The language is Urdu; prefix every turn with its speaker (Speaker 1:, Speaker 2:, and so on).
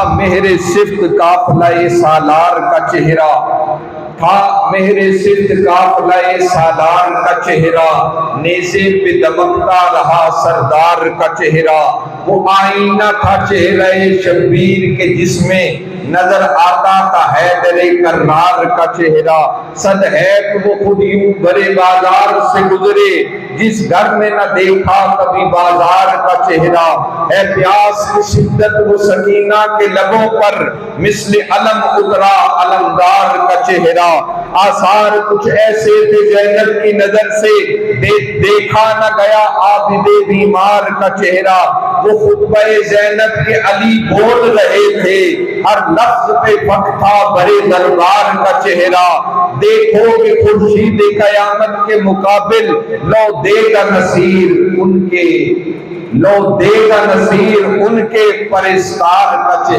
Speaker 1: مہر صفت قافلہ سالار کا چہرہ تھا، مہر صفت قافلہ سالار کا چہرہ، نیزے پہ دمکتا رہا سردار کا چہرہ۔ وہ آئینہ تھا چہرہ شبیر کے جس میں نظر آتا تھا حیدر کرار کا چہرہ۔ صد ہے کہ وہ خود یوں بڑے بازار سے گزرے، جس گھر میں نہ دیکھا کبھی بازار کا چہرہ۔ ہے پیاس کی شدت وہ سکینہ کے لبوں پر، مثل علم اترا علمدار کا چہرہ۔ آثار کچھ ایسے تھے زینب کی نظر سے، دیکھا نہ گیا عابد بیمار کا چہرہ۔ وہ خطبہ زینب کے علی بول رہے تھے، ہر لفظ پہ فخر تھا بڑے دربار کا چہرہ۔ دیکھو کہ خورشید قیامت کے مقابل لو دے گا نصیر ان کے، لو دے گا نصیر ان کے پرستار کا چہرہ۔